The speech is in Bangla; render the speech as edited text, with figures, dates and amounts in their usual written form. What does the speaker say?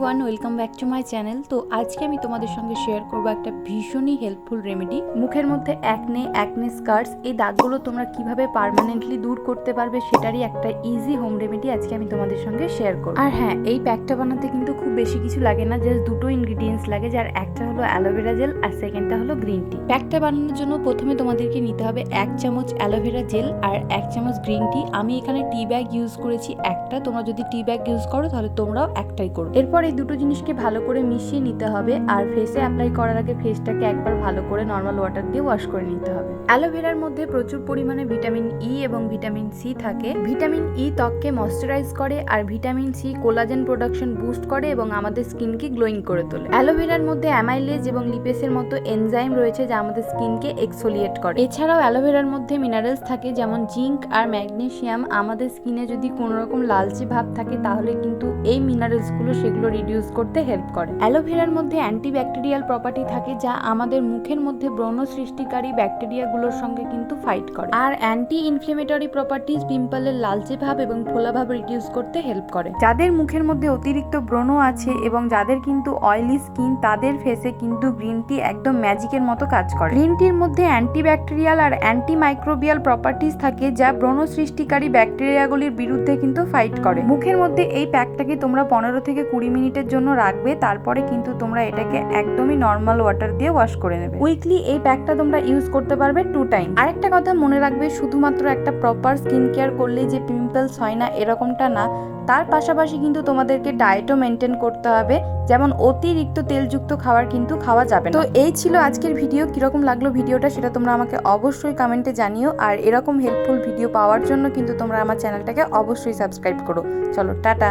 Everyone, welcome back to my channel. তো আজকে আমি তোমাদের সঙ্গে শেয়ার করবো একটা ভীষণই হেল্পফুল রেমেডি। মুখের মধ্যে অ্যাকনে স্কার্স, এই দাগগুলো তোমরা কিভাবে পার্মানেন্টলি দূর করতে পারবে সেটারই একটা ইজি হোম রেমেডি আজকে আমি তোমাদের সঙ্গে শেয়ার করবো। আর হ্যাঁ, এই প্যাকটা বানাতে কিন্তু খুব বেশি কিছু লাগে না, জাস্ট দুটো ইনগ্রিডিয়েন্টস লাগে, যার একটা হলো অ্যালোভেরা জেল আর সেকেন্ডটা হলো গ্রিন টি। প্যাকটা বানানোর জন্য প্রথমে তোমাদেরকে নিতে হবে 1 চামচ অ্যালোভেরা জেল আর 1 চামচ গ্রিন টি। আমি এখানে টি ব্যাগ ইউজ করেছি একটা, তোমরা যদি টি ব্যাগ ইউজ করো তাহলে তোমরাও একটাই করো। এরপর এই দুটো জিনিসকে ভালো করে মিশিয়ে নিতে হবে আর ফেসে অ্যাপ্লাই করার আগে ফেসটাকে একবার ভালো করে নর্মাল ওয়াটার দিয়ে ওয়াশ করে নিতে হবে। অ্যালোভেরার মধ্যে প্রচুর পরিমাণে ভিটামিন ই এবং ভিটামিন সি থাকে। ভিটামিন ই ত্বককে ময়শ্চারাইজ করে আর vitamin C collagen production boost করে এবং আমাদের স্কিনকে গ্লোয়িং করে তোলে। অ্যালোভেরার মধ্যে অ্যামাইলেজ এবং লিপেসের মতো এনজাইম রয়েছে যা আমাদের স্কিনকে এক্সফোলিয়েট করে। এছাড়াও অ্যালোভেরার মধ্যে মিনারেলস থাকে যেমন জিঙ্ক আর ম্যাগনেসিয়াম। আমাদের স্কিনে যদি কোনো রকম লালচে ভাব থাকে তাহলে কিন্তু এই মিনারেলসগুলো সেগুলো রিডিউস করতে হেল্প করে। অ্যালোভেরার মধ্যে অ্যান্টিব্যাকটেরিয়াল প্রপার্টি থাকে যা আমাদের মুখের মধ্যে ব্রণ সৃষ্টিকারী ব্যাকটেরিয়াগুলোর সঙ্গে কিন্তু ফাইট করে। আর অ্যান্টি ইনফ্লেমেটরি প্রপার্টিজ পিম্পলের লালচে ভাব এবং ফোলা ভাব রিডিউস করতে হেল্প করে। যাদের মুখের মধ্যে অতিরিক্ত ব্রণ আছে এবং যাদের কিন্তু অয়েলি স্কিন, তাদের ফেসে কিন্তু গ্রিন টি একদম ম্যাজিকের মতো কাজ করে। গ্রিন টির মধ্যে অ্যান্টিব্যাকটেরিয়াল আর অ্যান্টিমাইক্রোবিয়াল প্রপার্টিজ থাকে যা ব্রণ সৃষ্টিকারী ব্যাকটেরিয়াগুলির বিরুদ্ধে কিন্তু ফাইট করে। মুখের মধ্যে এই প্যাকটাকে তোমরা 15 থেকে 20 মিনিটের জন্য রাখবে, তারপরে কিন্তু তোমরা এটাকে একদমই নর্মাল ওয়াটার দিয়ে ওয়াশ করে নেবে। উইকলি এই প্যাকটা তোমরা ইউজ করতে পারবে 2 টাইম। আরেকটা কথা মনে রাখবে, শুধুমাত্র একটা প্রপার স্কিন কেয়ার করলে যে পিম্পলস হয় না এরকমটা না, তার পাশাপাশি কিন্তু তোমাদেরকে ডায়েটও মেনটেন করতে হবে, যেমন অতিরিক্ত তেলযুক্ত খাবার কিন্তু খাওয়া যাবে না। তো এই ছিল আজকের ভিডিও। কিরকম লাগলো ভিডিওটা সেটা তোমরা আমাকে অবশ্যই কমেন্টে জানিও। আর এরকম হেল্পফুল ভিডিও পাওয়ার জন্য কিন্তু তোমরা আমার চ্যানেলটাকে অবশ্যই সাবস্ক্রাইব করো। চলো টাটা।